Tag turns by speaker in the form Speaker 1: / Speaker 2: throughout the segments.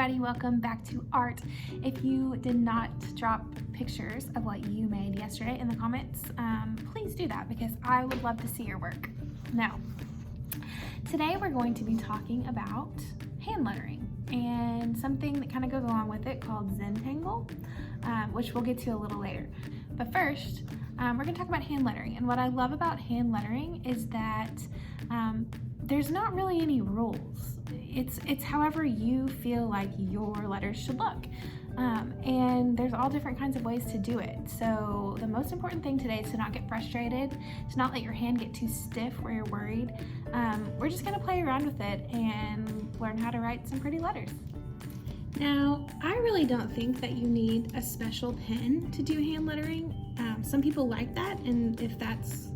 Speaker 1: everybody, welcome back to art. If you did not drop pictures of what you made yesterday in the comments, please do that because I would love to see your work. Now, today we're going to be talking about hand lettering and something that kind of goes along with it called ZENTANGLE, which we'll get to a little later. But first, we're going to talk about hand lettering, and what I love about hand lettering is that there's not really any rules. It's however you feel like your letters should look. And there's all different kinds of ways to do it. So the most important thing today is to not get frustrated, to not let your hand get too stiff where you're worried. We're just gonna play around with it and learn how to write some pretty letters. Now, I really don't think that you need a special pen to do hand lettering. Some people like that, and if that's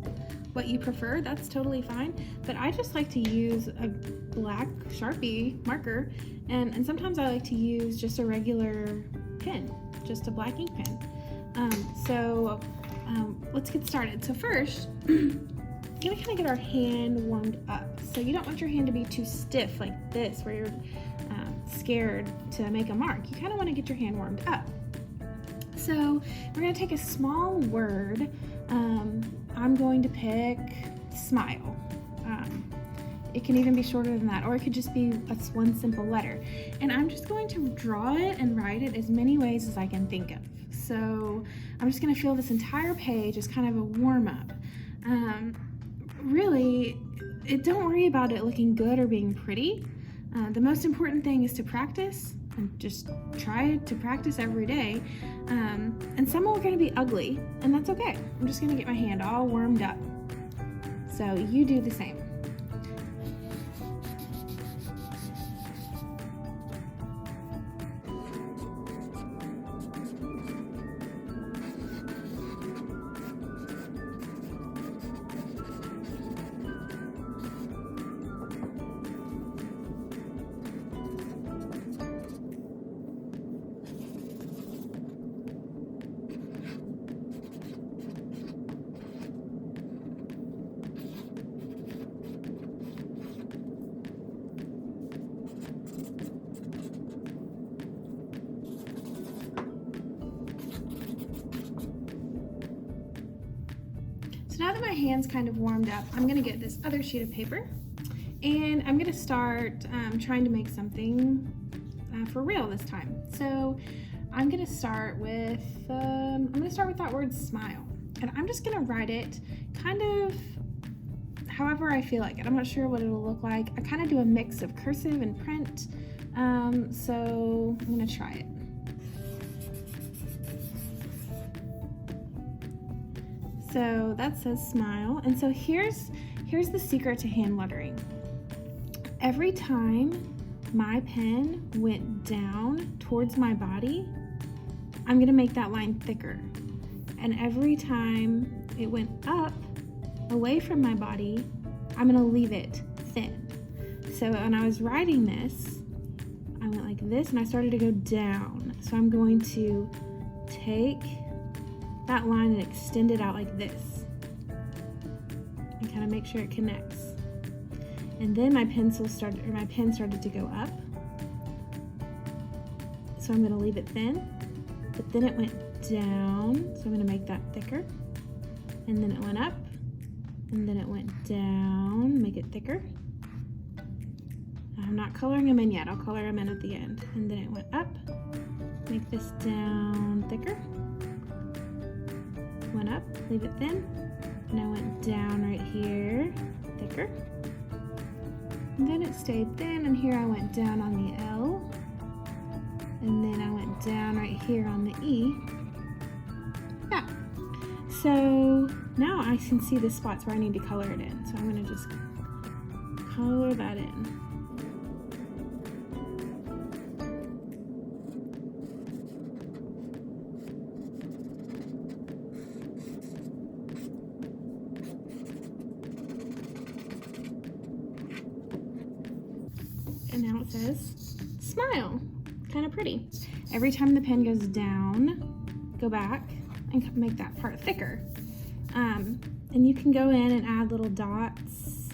Speaker 1: what you prefer, that's totally fine. But I just like to use a black Sharpie marker, and sometimes I like to use just a regular pen, just a black ink pen. Let's get started. So first, we're gonna kind of get our hand warmed up. So you don't want your hand to be too stiff like this, where you're scared to make a mark. You kind of want to get your hand warmed up. So we're going to take a small word. I'm going to pick smile. It can even be shorter than that, or it could just be one simple letter. And I'm just going to draw it and write it as many ways as I can think of. So I'm just going to fill this entire page as kind of a warm-up. Really, don't worry about it looking good or being pretty. The most important thing is to practice, and just try to practice every day. And some are going to be ugly, and that's okay. I'm just going to get my hand all warmed up. So you do the same. Now that my hand's kind of warmed up, I'm gonna get this other sheet of paper, and I'm gonna start trying to make something for real this time. So I'm gonna start with that word smile, and I'm just gonna write it kind of however I feel like it. I'm not sure what it'll look like. I kind of do a mix of cursive and print, so I'm gonna try it. So that says smile, and so here's the secret to hand lettering. Every time my pen went down towards my body, I'm gonna make that line thicker. And every time it went up away from my body, I'm gonna leave it thin. So when I was writing this, I went like this and I started to go down. So I'm going to take that line and extend it out like this and kind of make sure it connects. And then my pen started to go up, so I'm going to leave it thin, but then it went down, so I'm going to make that thicker, and then it went up, and then it went down, make it thicker. I'm not coloring them in yet, I'll color them in at the end. And then it went up, make this down thicker, went up, leave it thin, and I went down right here, thicker, and then it stayed thin, and here I went down on the L, and then I went down right here on the E. Yeah, so now I can see the spots where I need to color it in, so I'm going to just color that in. And now it says smile, kind of pretty. Every time the pen goes down, go back and make that part thicker. And you can go in and add little dots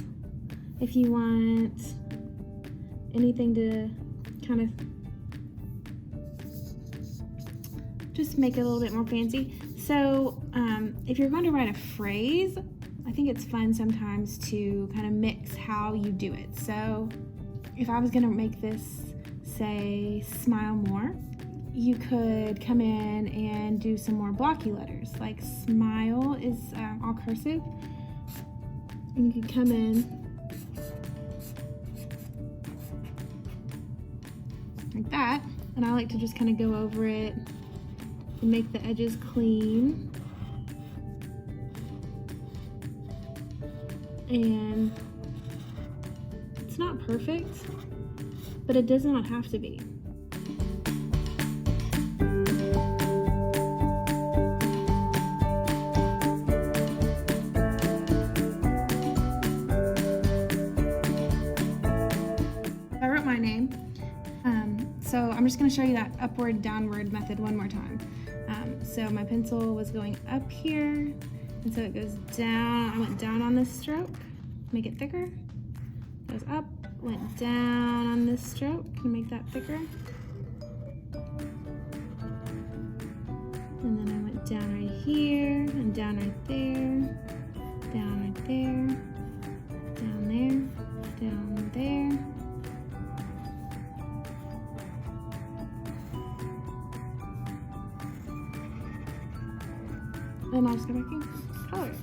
Speaker 1: if you want anything to kind of just make it a little bit more fancy. So if you're going to write a phrase, I think it's fun sometimes to kind of mix how you do it. So if I was going to make this say smile more, you could come in and do some more blocky letters. Like smile is all cursive, and you could come in like that, and I like to just kind of go over it and make the edges clean. And it's not perfect, but it does not have to be. I wrote my name, so I'm just going to show you that upward downward method one more time. So my pencil was going up here, and so it goes down. I went down on this stroke, make it thicker, goes up, went down on this stroke and make that thicker, and then I went down right here and down right there, down right there, down there, down there. And I'll just go back and color it.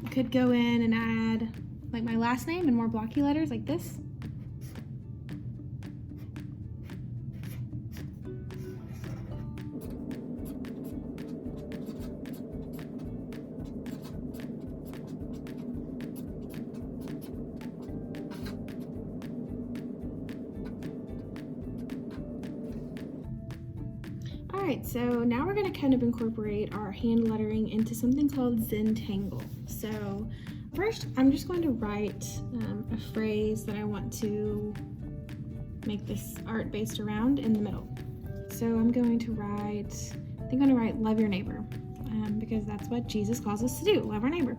Speaker 1: Could go in and add like my last name and more blocky letters like this. Alright, so now we're going to kind of incorporate our hand lettering into something called ZENTANGLE. So first, I'm just going to write a phrase that I want to make this art based around in the middle. So I'm going to write, I think I'm going to write love your neighbor, because that's what Jesus calls us to do, love our neighbor.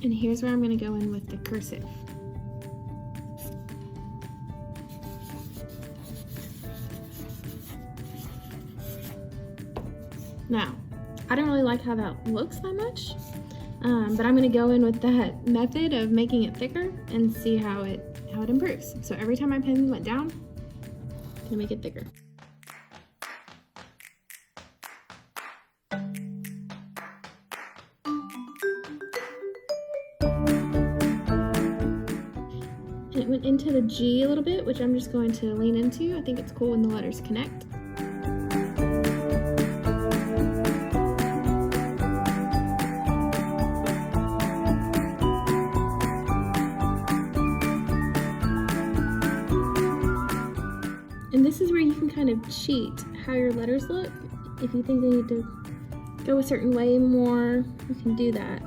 Speaker 1: And here's where I'm going to go in with the cursive. Now, I don't really like how that looks that much, but I'm going to go in with that method of making it thicker and see how it improves. So every time my pen went down, I'm going to make it thicker. And it went into the G a little bit, which I'm just going to lean into. I think it's cool when the letters connect. And this is where you can kind of cheat how your letters look. If you think they need to go a certain way more, you can do that.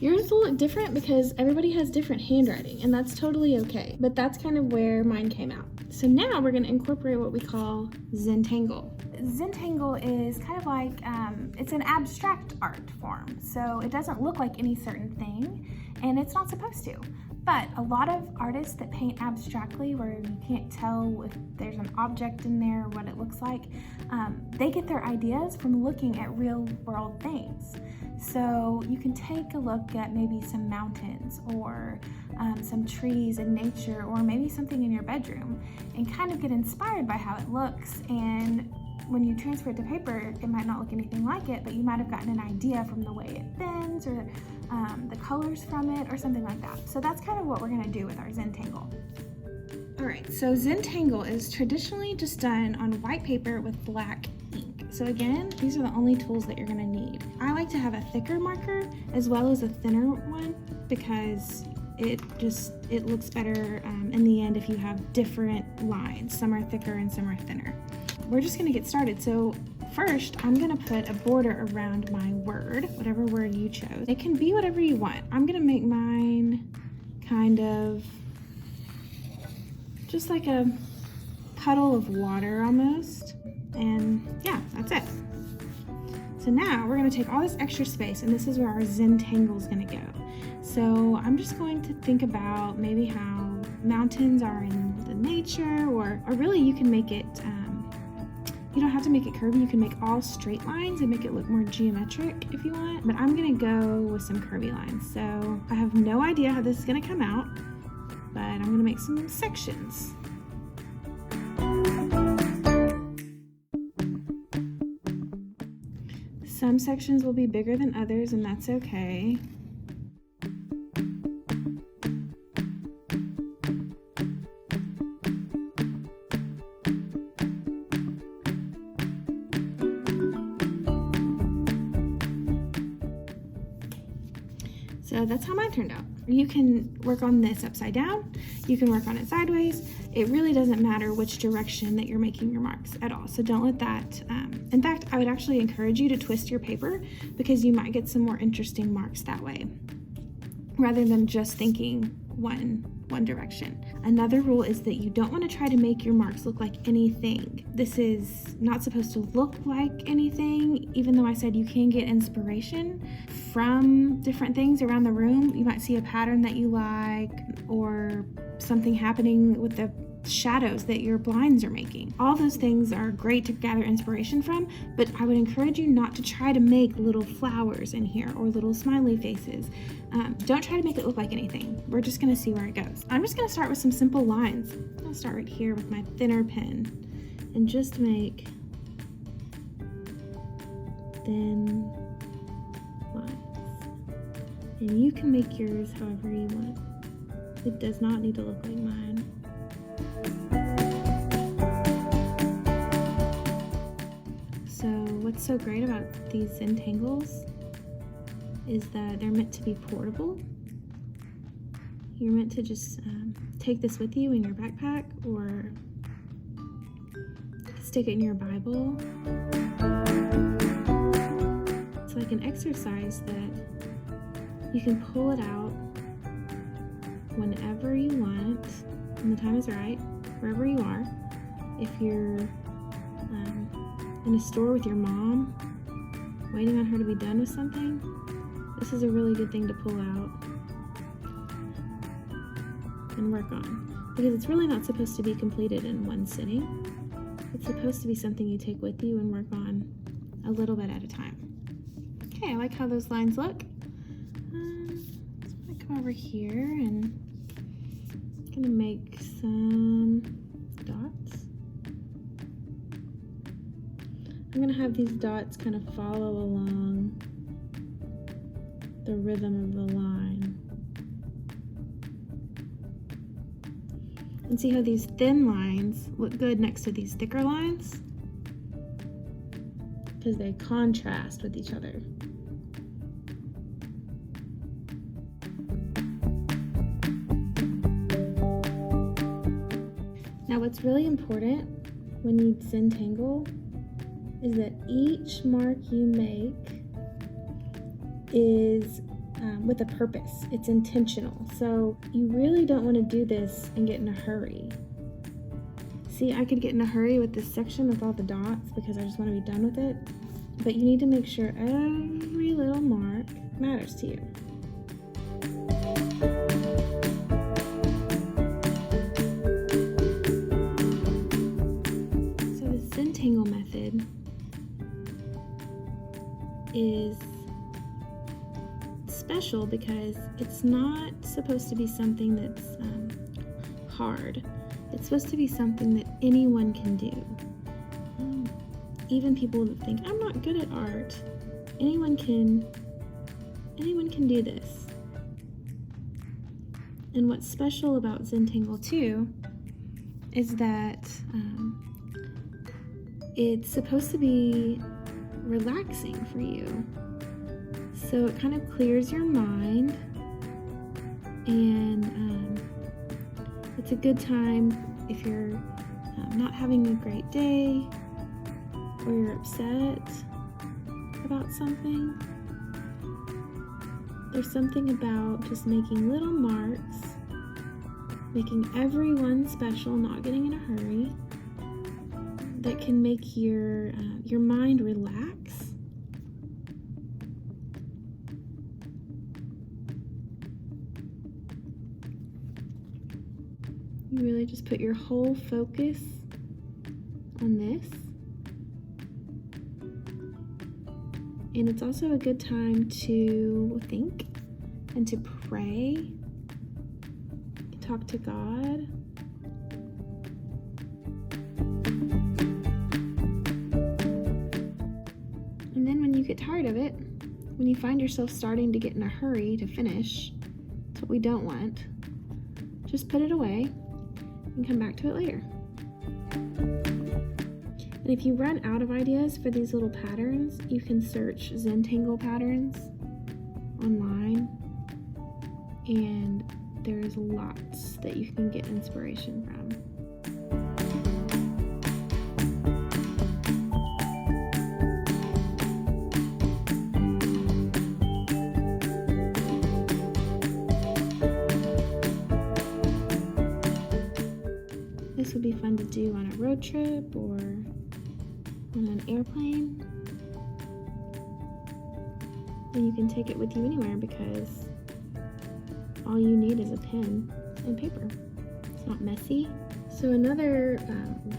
Speaker 1: Yours will look different because everybody has different handwriting, and that's totally okay, but that's kind of where mine came out. So now we're going to incorporate what we call ZENTANGLE. ZENTANGLE is kind of like, it's an abstract art form, so it doesn't look like any certain thing, and it's not supposed to. But a lot of artists that paint abstractly, where you can't tell if there's an object in there or what it looks like, they get their ideas from looking at real world things. So you can take a look at maybe some mountains or some trees in nature, or maybe something in your bedroom, and kind of get inspired by how it looks and when you transfer it to paper, it might not look anything like it, but you might have gotten an idea from the way it bends or the colors from it or something like that. So that's kind of what we're gonna do with our ZENTANGLE. All right, so ZENTANGLE is traditionally just done on white paper with black ink. So again, these are the only tools that you're gonna need. I like to have a thicker marker as well as a thinner one because it looks better in the end if you have different lines. Some are thicker and some are thinner. We're just gonna get started. So first, I'm gonna put a border around my word, whatever word you chose. It can be whatever you want. I'm gonna make mine kind of just like a puddle of water almost. And yeah, that's it. So now we're gonna take all this extra space, and this is where our ZENTANGLE is gonna go. So I'm just going to think about maybe how mountains are in the nature, or really you can make it, you don't have to make it curvy. You can make all straight lines and make it look more geometric if you want, but I'm gonna go with some curvy lines. So I have no idea how this is gonna come out, but I'm gonna make some sections. Some sections will be bigger than others, and that's okay. So that's how mine turned out. You can work on this upside down, you can work on it sideways. It really doesn't matter which direction that you're making your marks at all. So don't let that, in fact, I would actually encourage you to twist your paper because you might get some more interesting marks that way, rather than just thinking one direction. Another rule is that you don't want to try to make your marks look like anything. This is not supposed to look like anything, even though I said you can get inspiration from different things around the room. You might see a pattern that you like or something happening with the shadows that your blinds are making. All those things are great to gather inspiration from, but I would encourage you not to try to make little flowers in here or little smiley faces. Don't try to make it look like anything. We're just gonna see where it goes. I'm just gonna start with some simple lines. I'll start right here with my thinner pen and just make thin lines. And you can make yours however you want. It does not need to look like mine. So what's so great about these ZENTANGLEs is that they're meant to be portable. You're meant to just take this with you in your backpack or stick it in your Bible. It's like an exercise that you can pull it out whenever you want, when the time is right, wherever you are. If you're in a store with your mom, waiting on her to be done with something, this is a really good thing to pull out and work on, because it's really not supposed to be completed in one sitting. It's supposed to be something you take with you and work on a little bit at a time. Okay, I like how those lines look. So I'm gonna come over here and I'm gonna make some dots. I'm gonna have these dots kind of follow along the rhythm of the line. And see how these thin lines look good next to these thicker lines? Because they contrast with each other. Now what's really important when you ZENTANGLE is that each mark you make is with a purpose. It's intentional. So you really don't want to do this and get in a hurry. See, I could get in a hurry with this section with all the dots because I just want to be done with it. But you need to make sure every little mark matters to you. So the ZENTANGLE method is special because it's not supposed to be something that's hard. It's supposed to be something that anyone can do. even people that think, I'm not good at art, anyone can do this. And what's special about ZENTANGLE 2 is that it's supposed to be relaxing for you. So it kind of clears your mind, and it's a good time if you're not having a great day or you're upset about something. There's something about just making little marks, making everyone special, not getting in a hurry, that can make your mind relax. You really just put your whole focus on this. And it's also a good time to think and to pray, talk to God. And then when you get tired of it, when you find yourself starting to get in a hurry to finish, that's what we don't want, just put it away and come back to it later. And if you run out of ideas for these little patterns, you can search ZENTANGLE patterns online, and there's lots that you can get inspiration from. This would be fun to do on a road trip or on an airplane. And you can take it with you anywhere because all you need is a pen and paper. It's not messy. So another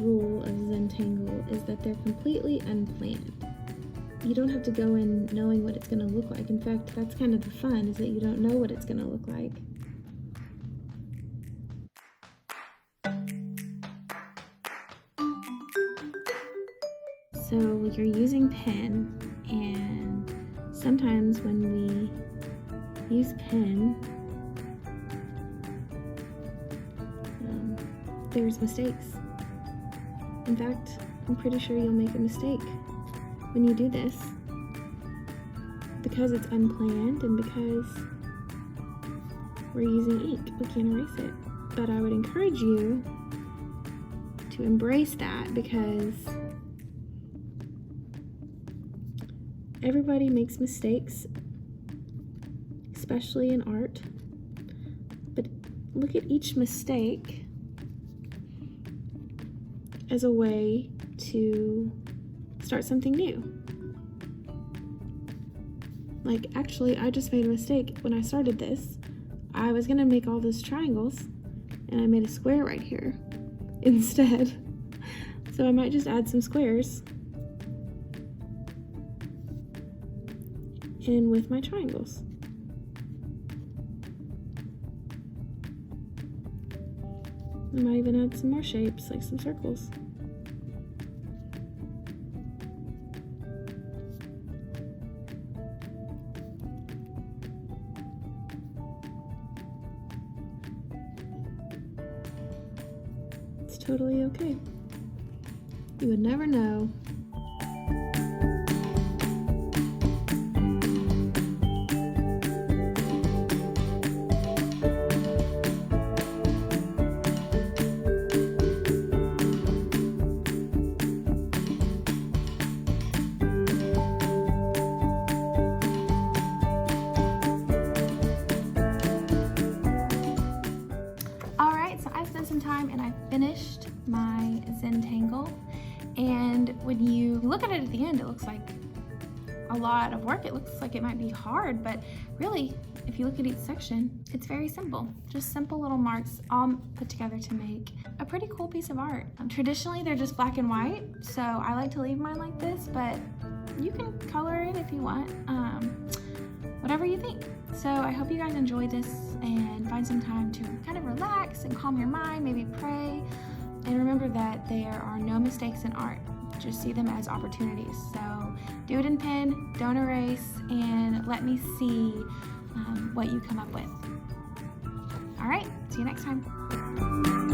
Speaker 1: rule of ZENTANGLE is that they're completely unplanned. You don't have to go in knowing what it's going to look like. In fact, that's kind of the fun, is that you don't know what it's going to look like. So you're using pen, and sometimes when we use pen, there's mistakes. In fact, I'm pretty sure you'll make a mistake when you do this, because it's unplanned and because we're using ink. We can't erase it. But I would encourage you to embrace that, because everybody makes mistakes, especially in art. But look at each mistake as a way to start something new. Like, actually, I just made a mistake when I started this. I was gonna make all those triangles, and I made a square right here instead. So I might just add some squares in with my triangles. I might even add some more shapes, like some circles. It's totally okay. You would never know. Some time and I finished my ZENTANGLE, and when you look at it at the end, it looks like a lot of work. It looks like it might be hard, but really, if you look at each section, it's very simple. Just simple little marks all put together to make a pretty cool piece of art. Traditionally, they're just black and white, so I like to leave mine like this, but you can color it if you want, whatever you think. So I hope you guys enjoy this and find some time to kind of relax and calm your mind, maybe pray. And remember that there are no mistakes in art. just see them as opportunities. So do it in pen, don't erase, and let me see what you come up with. All right, see you next time.